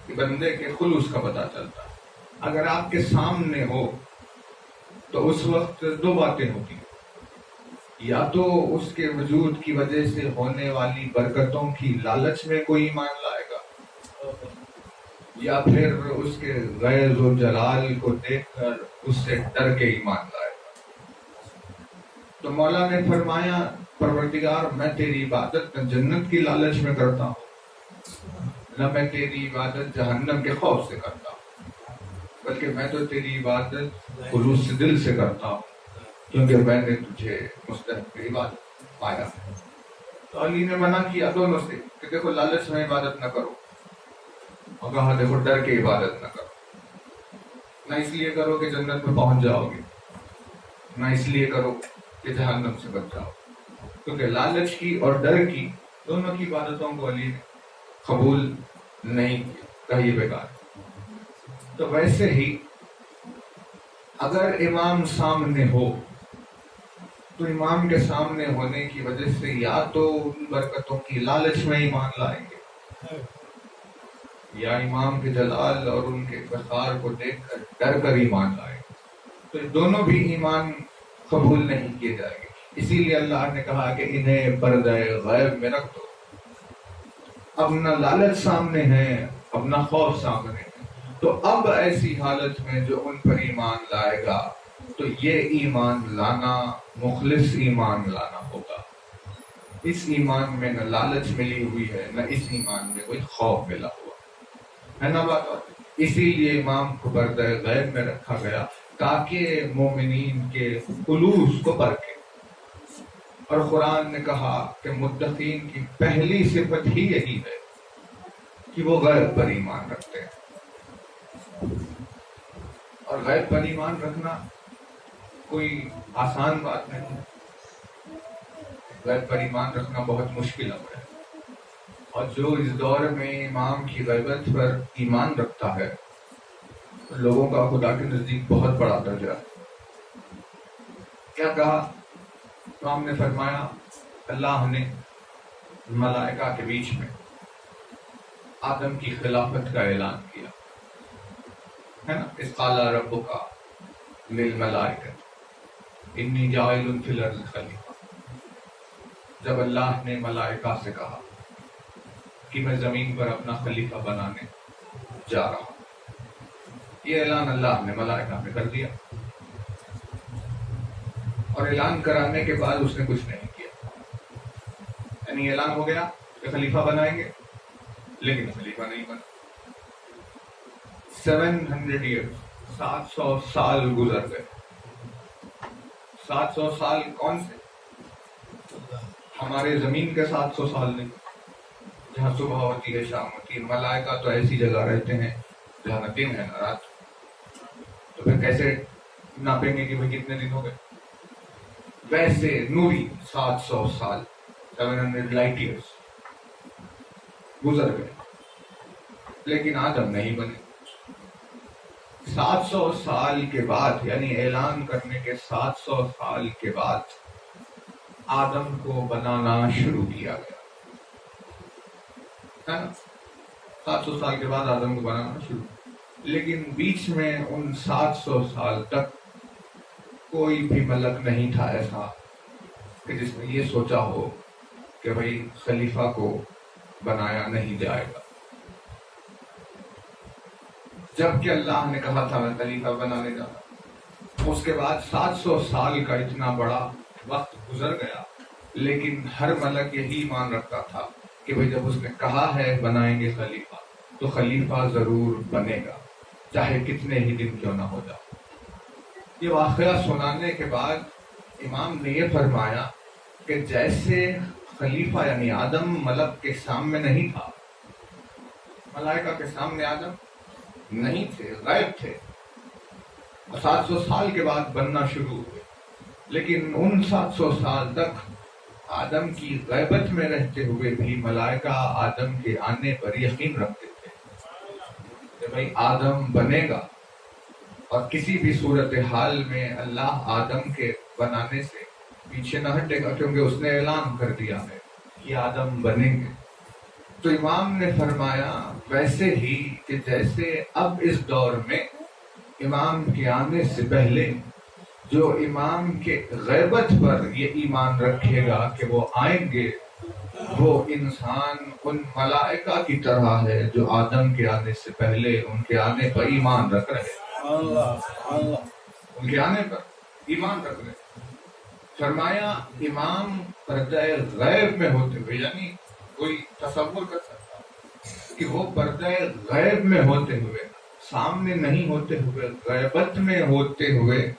کہ بندے کے خلوص کا پتہ چلتا ہے۔ اگر آپ کے سامنے ہو تو اس وقت دو باتیں ہوتی ہیں، یا تو اس کے وجود کی وجہ سے ہونے والی برکتوں کی لالچ میں کوئی ایمان لائے گا، یا پھر اس کے غیظ و جلال کو دیکھ کر اس سے ڈر کے ایمان لائے گا۔ تو مولا نے فرمایا پروردگار میں تیری عبادت نہ جنت کی لالچ میں کرتا ہوں، نہ میں تیری عبادت جہنم کے خوف سے کرتا ہوں، بلکہ میں تو تیری عبادت خلوص دل سے کرتا ہوں، کیونکہ میں نے تجھے مستحق عبادت پایا ہے۔ تو علی نے منع کیا دونوں سے کہ دیکھو لالچ میں عبادت نہ کرو، اور کہا دیکھو ڈر کے عبادت نہ کرو، نہ اس لیے کرو کہ جنت میں پہنچ جاؤ گے، نہ اس لیے کرو کہ جہنم سے بچ جاؤ، کیونکہ لالچ کی اور ڈر کی دونوں کی عبادتوں کو علی نے قبول نہیں کیا، کہا یہ بیکار۔ تو ویسے ہی اگر امام سامنے ہو تو امام کے سامنے ہونے کی وجہ سے یا تو ان برکتوں کی لالچ میں ایمان لائیں گے، یا امام کے جلال اور ان کے وقار کو دیکھ کر ڈر کر ایمان لائیں گے، تو دونوں بھی ایمان قبول نہیں کیے جائیں گے۔ اسی لیے اللہ نے کہا کہ انہیں پردہ غیب میں رکھ دو، اب نہ لالچ سامنے ہے، اب نہ خوف سامنے ہے، تو اب ایسی حالت میں جو ان پر ایمان لائے گا تو یہ ایمان لانا مخلص ایمان لانا ہوگا۔ اس ایمان میں نہ لالچ ملی ہوئی ہے، نہ اس ایمان میں کوئی خوف ملا ہوا ہے نا بات۔ اسی لیے امام کو پردہ غیب میں رکھا گیا تاکہ مومنین کے خلوص کو پرکھے۔ اور قرآن نے کہا کہ متقین کی پہلی صفت ہی یہی ہے کہ وہ غیب پر ایمان رکھتے ہیں۔ اور غیب پر ایمان رکھنا کوئی آسان بات نہیں، غیب پر ایمان رکھنا بہت مشکل امر ہے، اور جو اس دور میں امام کی غیبت پر ایمان رکھتا ہے لوگوں کا خدا کے نزدیک بہت بڑا درجہ ہے۔ کیا کہا؟ امام نے فرمایا اللہ نے ملائکہ کے بیچ میں آدم کی خلافت کا اعلان کیا ہے نا، اذ قال ربک للملائکۃ انی جاعل فی الارض خلیفہ۔ جب اللہ نے ملائکہ سے کہا کہ میں زمین پر اپنا خلیفہ بنانے جا رہا ہوں، یہ اعلان اللہ نے ملائکہ میں کر دیا، اور اعلان کرانے کے بعد اس نے کچھ نہیں کیا، یعنی اعلان ہو گیا کہ خلیفہ بنائیں گے لیکن خلیفہ نہیں بنا۔ 700 ایئرز 700 سال گزر گئے۔ 700 سال کون سے؟ ہمارے زمین کے 700 سال نہیں، جہاں صبح ہوتی ہے شام ہوتی ہے۔ ملائکہ تو ایسی جگہ رہتے ہیں جہاں نہ دن ہے نہ رات، تو پھر کیسے ناپیں گے کہ بھئی کتنے دن ہو گئے؟ ویسے نوری 700 سال 700 لائٹ ایئرز گزر گئے، لیکن آدم نہیں بنے۔ 700 سال کے بعد، یعنی اعلان کرنے کے 700 سال کے بعد آدم کو بنانا شروع کیا گیا ہے نا، 700 سال کے بعد آدم کو بنانا شروع، لیکن بیچ میں ان 700 سال تک کوئی بھی ملک نہیں تھا ایسا کہ جس نے یہ سوچا ہو کہ بھئی خلیفہ کو بنایا نہیں جائے گا۔ جب کہ اللہ نے کہا تھا میں خلیفہ بنانے جا رہا ہوں، اس کے بعد 700 سال کا اتنا بڑا وقت گزر گیا، لیکن ہر ملک یہی ایمان رکھتا تھا کہ بھئی جب اس نے کہا ہے بنائیں گے خلیفہ تو خلیفہ ضرور بنے گا، چاہے کتنے ہی دن کیوں نہ ہو جائے۔ یہ واقعہ سنانے کے بعد امام نے یہ فرمایا کہ جیسے خلیفہ یعنی آدم ملک کے سامنے نہیں تھا، ملائکہ کے سامنے آدم نہیں تھے، غائب تھے، 700 سال کے بعد بننا شروع ہوئے، لیکن ان 700 سال تک آدم کی غیبت میں رہتے ہوئے بھی ملائکہ آدم کے آنے پر یقین رکھتے تھے کہ بھئی آدم بنے گا، اور کسی بھی صورتحال میں اللہ آدم کے بنانے سے پیچھے نہ ہٹے گا، کیونکہ اس نے اعلان کر دیا ہے کہ آدم بنیں گے۔ تو امام نے فرمایا ویسے ہی کہ جیسے اب اس دور میں امام کے آنے سے پہلے جو امام کے غیبت پر یہ ایمان رکھے گا کہ وہ آئیں گے، وہ انسان ان ملائکہ کی طرح ہے جو آدم کے آنے سے پہلے ان کے آنے پر ایمان رکھ رہے ہیں، ان کے آنے پر ایمان رکھ رہے ہیں۔ فرمایا امام پردہ غیب میں ہوتے ہوئے، یعنی کوئی تصور کر سکتا کہ وہ پردہ غیب میں ہوتے ہوئے، سامنے نہیں ہوتے ہوئے، غیبت میں ہوتے ہوئے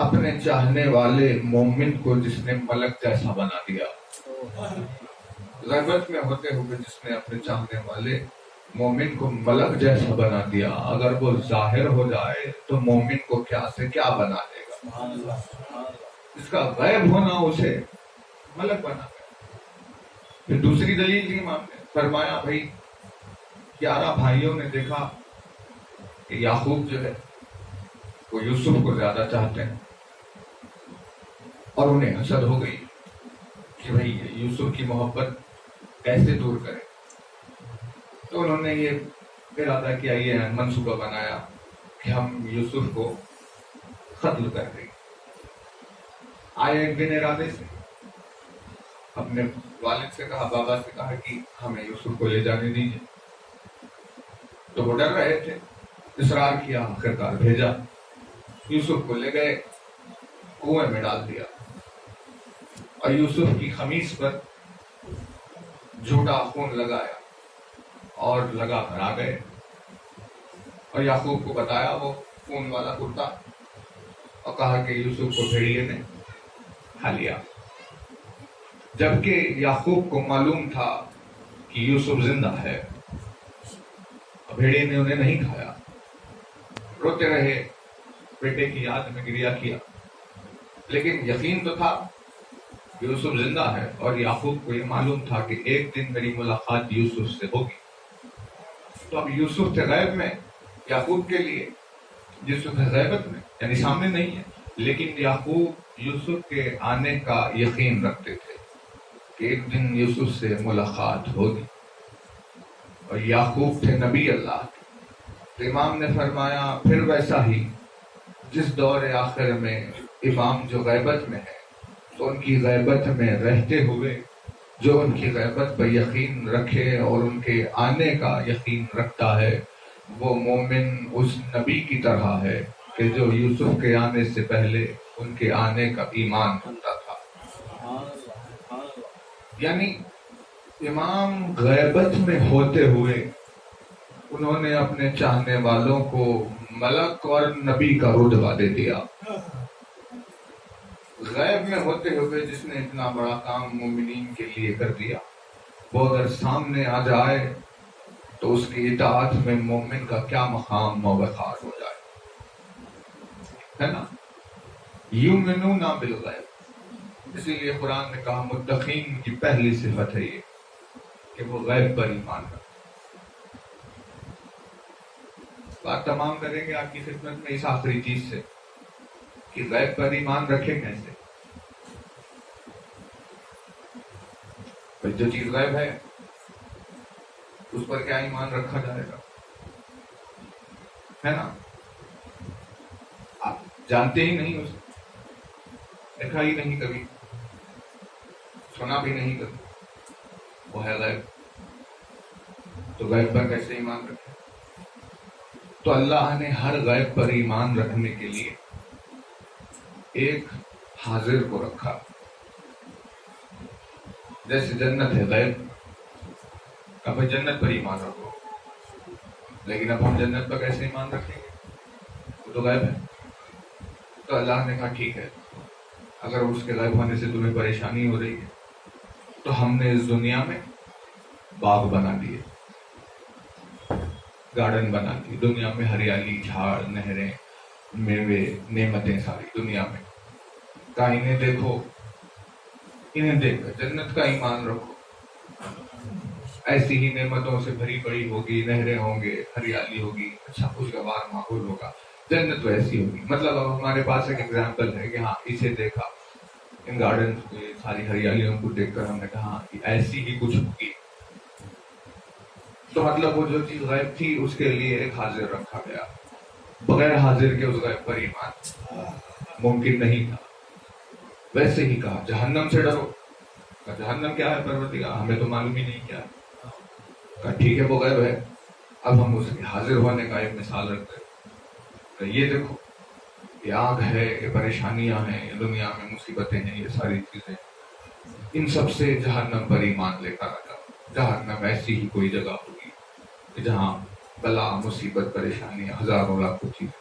اپنے چاہنے والے مومن کو جس نے ملک جیسا بنا دیا، غیبت میں ہوتے ہوئے جس نے اپنے چاہنے والے مومن کو ملک جیسا بنا دیا، اگر وہ ظاہر ہو جائے تو مومن کو کیا سے کیا بنا دے گا؟ اس کا غیب ہونا اسے ملک بنا دے۔ پھر دوسری دلیل دی امام نے، فرمایا بھائی 11 بھائیوں نے دیکھا کہ یعقوب جو ہے وہ یوسف کو زیادہ چاہتے ہیں، اور انہیں حسد ہو گئی کہ بھائی یوسف کی محبت کیسے دور کرے، تو انہوں نے یہ ارادہ کیا، یہ منصوبہ بنایا کہ ہم یوسف کو قتل کر دیں۔ آئے ایک دن ارادے سے، اپنے والد سے کہا، بابا سے کہا کہ ہمیں یوسف کو لے جانے دیجیے، تو وہ ڈر رہے تھے، اصرار کیا، آخرکار بھیجا، یوسف کو لے گئے، کنویں میں ڈال دیا، اور یوسف کی قمیص پر جھوٹا خون لگایا اور لگا کر آ گئے، اور یعقوب کو بتایا وہ خون والا کرتا، اور کہا کہ یوسف کو بھیڑیے نے کھا لیا، جبکہ یعقوب کو معلوم تھا کہ یوسف زندہ ہے، بھیڑیے نے انہیں نہیں کھایا۔ روتے رہے، بیٹے کی یاد میں گریہ کیا، لیکن یقین تو تھا کہ یوسف زندہ ہے، اور یعقوب کو یہ معلوم تھا کہ ایک دن میری ملاقات یوسف سے ہوگی۔ تو اب یوسف تھے غیب میں، یعقوب کے لیے یوسف ہے غیبت میں، یعنی سامنے نہیں ہے، لیکن یعقوب یوسف کے آنے کا یقین رکھتے تھے کہ ایک دن یوسف سے ملاقات ہوگی، اور یعقوب تھے نبی اللہ کے۔ تو امام نے فرمایا پھر ویسا ہی جس دور آخر میں امام جو غیبت میں ہے، تو ان کی غیبت میں رہتے ہوئے جو ان کی غیبت پر یقین رکھے اور ان کے آنے کا یقین رکھتا ہے، وہ مومن اس نبی کی طرح ہے کہ جو یوسف کے آنے سے پہلے ان کے آنے کا ایمان رکھتا تھا۔ یعنی امام غیبت میں ہوتے ہوئے انہوں نے اپنے چاہنے والوں کو ملک اور نبی کا رتبہ دے دیا۔ غیب میں ہوتے ہوئے جس نے اتنا بڑا کام مومنین کے لیے کر دیا، وہ اگر سامنے آ جائے تو اس کی اطاعت میں مومن کا کیا مقام و وقار ہو جائے، ہے نا؟ یؤمنون بالغیب، اسی لیے قرآن نے کہا متقین کی پہلی صفت ہے یہ کہ وہ غیب پر ایمان رکھتے۔ بات تمام کریں گے آپ کی خدمت میں اس آخری چیز سے کہ غیب پر ایمان رکھیں کیسے۔ جو چیز غیب ہے اس پر کیا ایمان رکھا جائے گا، ہے نا؟ آپ جانتے ہی نہیں اسے، دیکھا ہی نہیں کبھی، سنا بھی نہیں کبھی، وہ ہے غیب، تو غیب پر کیسے ایمان رکھیں؟ تو اللہ نے ہر غیب پر ایمان رکھنے کے لیے ایک حاضر کو رکھا۔ جیسے جنت ہے غیب، اب جنت پر ایمان رکھو، لیکن اب ہم جنت پر کیسے ایمان رکھیں گے، وہ تو غیب ہے۔ تو اللہ نے کہا ٹھیک ہے، اگر اس کے غیب ہونے سے تمہیں پریشانی ہو رہی ہے تو ہم نے اس دنیا میں باغ بنا دیے، گارڈن بنا دی، دنیا میں ہریالی، جھاڑ، نہریں، میوے، نعمتیں ساری دنیا میں، کہا انہیں دیکھو، انہیں دیکھ کر جنت کا ایمان رکھو، ایسی ہی نعمتوں سے بھری پڑی ہوگی، نہریں ہوں گے، ہریالی ہوگی، اچھا خوشگوار ماحول ہوگا، جنت ویسی ہوگی۔ مطلب اب ہمارے پاس ایک ایگزامپل ہے کہ ہاں اسے دیکھا، ان گارڈن کو، ساری ہریالیوں کو دیکھ کر ہم نے کہا کہ ایسی ہی کچھ ہوگی، تو مطلب وہ جو چیز غائب تھی اس کے لیے ایک حاضر رکھا گیا، بغیر حاضر کے اس غائب پر ایمان ممکن نہیں تھا۔ ویسے ہی کہا جہنم سے ڈرو، کہا جہنم کیا ہے پروردگار، ہمیں تو معلوم ہی نہیں کیا ہے۔ کہا ٹھیک ہے وہ غائب ہے، اب ہم اس کے حاضر ہونے کا ایک مثال رکھتے ہیں، کہ یہ دیکھو یہ آگ ہے، یہ پریشانیاں ہیں، یہ دنیا میں مصیبتیں ہیں، یہ ساری چیزیں، ان سب سے جہنم پر ایمان لے کر آ جاؤ۔ جہنم ایسی ہی کوئی جگہ ہوگی کہ جہاں بلا مصیبت پریشانیاں ہزاروں لاکھوں چیزیں۔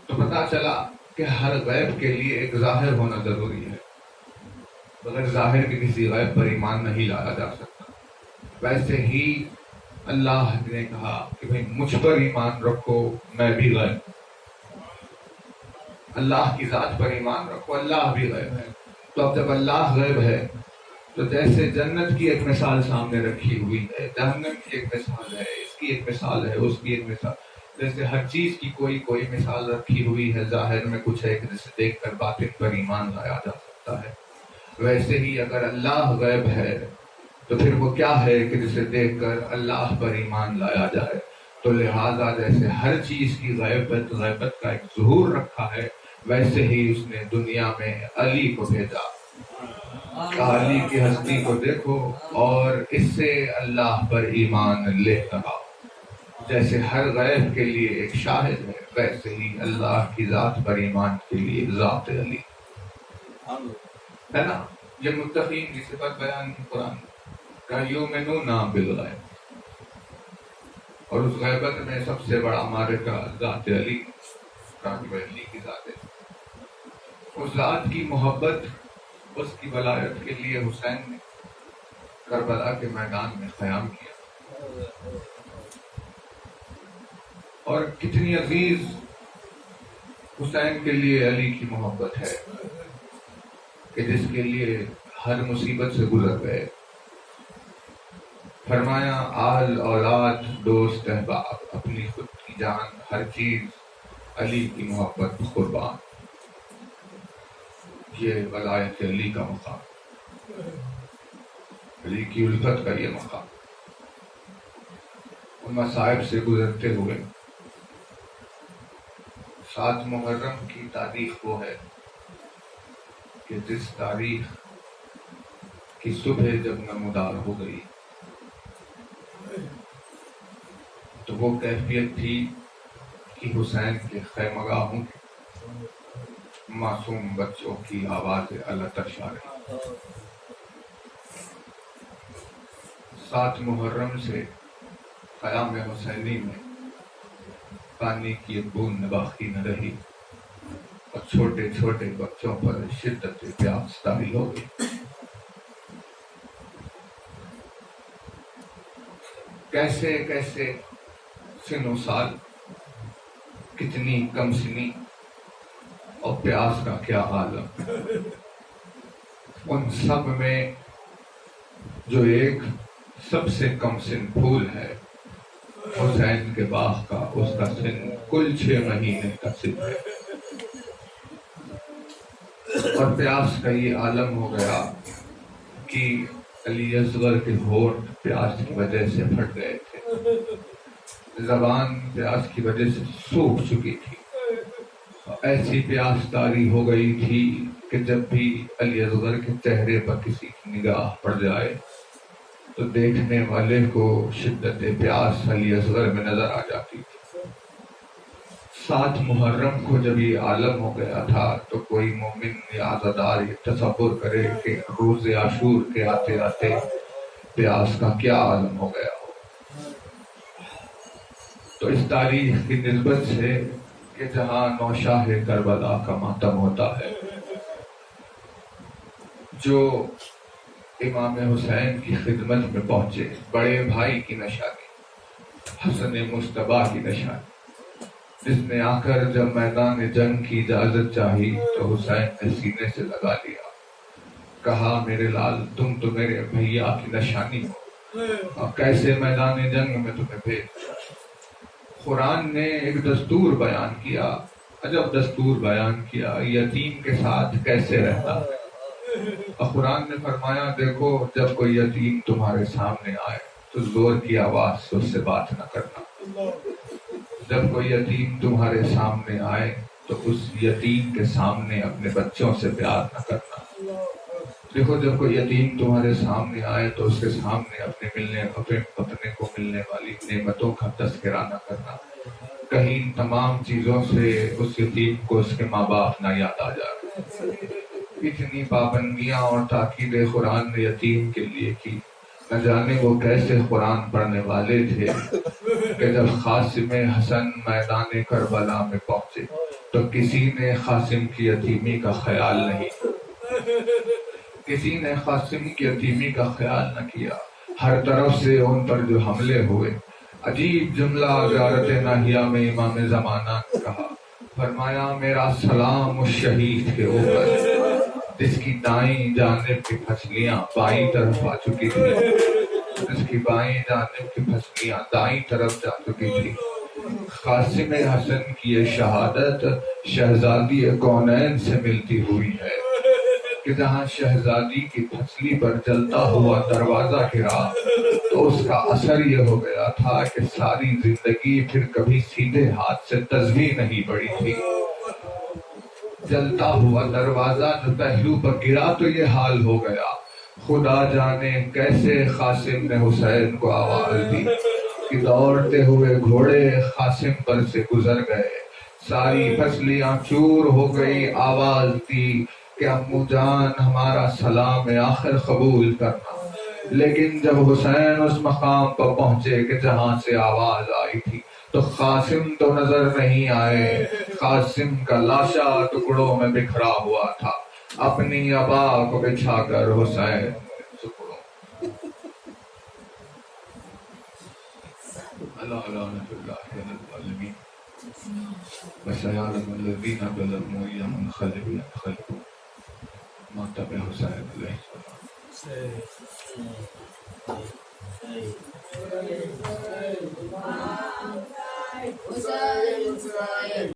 تو پتا چلا کہ ہر غیب کے لیے ایک ظاہر ہونا ضروری ہے، بغیر ظاہر کے کسی غیب پر ایمان نہیں لایا جا سکتا۔ ویسے ہی اللہ نے کہا کہ بھئی مجھ پر ایمان رکھو، میں بھی غیب، اللہ کی ذات پر ایمان رکھو، اللہ بھی غیب ہے۔ تو اب جب اللہ غیب ہے تو جیسے جنت کی ایک مثال سامنے رکھی ہوئی ہے، جہنم کی ایک مثال ہے، اس کی ایک مثال ہے، اس کی ایک مثال، جیسے ہر چیز کی کوئی مثال رکھی ہوئی ہے، ظاہر میں کچھ ہے کہ جسے دیکھ کر باطن پر ایمان لایا جا سکتا ہے، ویسے ہی اگر اللہ غیب ہے تو پھر وہ کیا ہے کہ جسے دیکھ کر اللہ پر ایمان لایا جائے۔ تو لہذا جیسے ہر چیز کی غیبت کا ایک ظہور رکھا ہے، ویسے ہی اس نے دنیا میں علی کو بھیجا، علی کی ہستی کو دیکھو اور اس سے اللہ پر ایمان لے کر آؤ۔ جیسے ہر غیب کے لیے ایک شاہد ہے، ویسے ہی اللہ کی ذات پر ایمان کے لیے ذات علی ہے نا۔ یہ متقین کی صفت بیان کی قرآن کا، یؤمنون بالغیب، اور اس غیبت میں سب سے بڑا معرکہ ذات علی، راغب علی کی ذات ہے۔ اس ذات کی محبت، اس کی ولایت کے لیے حسین نے کربلا کے میدان میں قیام کیا، اور کتنی عزیز حسین کے لیے علی کی محبت ہے کہ جس کے لیے ہر مصیبت سے گزر گئے۔ فرمایا آل اولاد دوست احباب اپنی خود کی جان ہر چیز علی کی محبت قربان، یہ ولایت علی کا مقام، علی کی الفت کا یہ مقام۔ ان مصائب سے گزرتے ہوئے 7 محرم کی تاریخ وہ ہے کہ جس تاریخ کی صبح جب نمودار ہو گئی تو وہ کیفیت تھی کہ حسین کے خیمگاہوں معصوم بچوں کی آوازیں التش آ رہی۔ 7 محرم سے قیام حسینی میں پانی کی ایک بوند باقی نہ رہی، اور چھوٹے چھوٹے بچوں پر شدت پیاس طاری ہو گئی۔ کیسے کیسے سن و سال، کتنی کم سنی، اور پیاس کا کیا عالم۔ ان سب میں جو ایک سب سے کم سن پھول ہے حسین کے باغ کا، اس کا سن کل 6 مہینے کا سن ہے، اور پیاس کا یہ عالم ہو گیا کہ علی اصغر کے ہونٹ پیاس کی وجہ سے پھٹ گئے تھے، زبان پیاس کی وجہ سے سوکھ چکی تھی، ایسی پیاس طاری ہو گئی تھی کہ جب بھی علی اصغر کے چہرے پر کسی کی نگاہ پڑ جائے تو دیکھنے والے کو شدت پیاس علی اصغر میں نظر آ جاتی تھی۔ 7 محرم کو جب یہ عالم ہو گیا تھا تو کوئی مومن یا عزادار یہ تصور کرے کہ روز عاشور کے آتے آتے پیاس کا کیا عالم ہو گیا ہو۔ تو اس تاریخ کی نسبت سے کہ جہاں نوشاہ کربلا کا ماتم ہوتا ہے، جو امام حسین کی خدمت میں پہنچے، بڑے بھائی کی نشانی، حسن مصطفیٰ کی نشانی، جس نے آ کر جب میدان جنگ کی اجازت چاہی تو حسین نے سینے سے لگا لیا، کہا میرے لال تم تو میرے بھیا کی نشانی ہو، اور کیسے میدان جنگ میں تمہیں بھیج دیا۔ قرآن نے ایک دستور بیان کیا، عجب دستور بیان کیا، یتیم کے ساتھ کیسے رہتا ہے۔ اور قرآن نے فرمایا دیکھو جب کوئی یتیم تمہارے سامنے آئے تو زور کی آواز سے اس سے بات نہ کرنا۔ جب کوئی یتیم تمہارے سامنے آئے تو اس یتیم کے سامنے اپنے بچوں سے پیار نہ کرنا۔ دیکھو جب کوئی یتیم تمہارے سامنے آئے تو اس کے سامنے اپنے کو ملنے والی نعمتوں کا تذکرہ نہ کرنا۔ کہیں ان تمام چیزوں سے اس یتیم کو اس کے ماں باپ نہ یاد آ جائے۔ اتنی پابندیاں اور تاکید قرآن نے یتیم کے لیے کی، نہ جانے وہ کیسے قرآن پڑھنے والے تھے کہ جب قاسم حسن میدان کربلا میں پہنچے تو کسی نے قاسم کی یتیمی کا خیال نہیں، کسی نے قاسم کی یتیمی کا خیال نہ کیا۔ ہر طرف سے ان پر جو حملے ہوئے، عجیب جملہ زیارت ناہیہ میں امام زمانہ نے کہا، فرمایا میرا سلام اس شہید کے اوپر جس کی دائیں جانب کی پھسلیاں بائیں طرف آ چکی تھی، جس کی بائیں جانب کی پھسلیاں دائیں طرف جا چکی تھی۔ قاسم حسن کی یہ شہادت شہزادی کونین سے ملتی ہوئی ہے کہ جہاں شہزادی کی پھسلی پر جلتا ہوا دروازہ گرا تو اس کا اثر یہ ہو گیا تھا کہ ساری زندگی پھر کبھی سیدھے ہاتھ سے تسبیح نہیں پڑی تھی۔ جلتا ہوا دروازہ جو پہلو پر گرا تو یہ حال ہو گیا۔ خدا جانے کیسے قاسم نے حسین کو آواز دی کہ دوڑتے ہوئے گھوڑے قاسم پر سے گزر گئے، ساری پسلیاں چور ہو گئی، آواز دی کہ امو جان ہمارا سلام آخر قبول کرنا۔ لیکن جب حسین اس مقام پر پہنچے کہ جہاں سے آواز آئی تھی تو قاسم تو نظر نہیں آئے، قاسم کا لاشا ٹکڑوں میں بکھرا ہوا تھا، اپنی ابا کو بچھا کر حسین ٹکڑوں۔ اللہ لعنۃ اللہ علی الظالمین وسيعلم الذين ظلموا أيّ منقلب ينقلبون۔ ماتم حسین علیہ السلام۔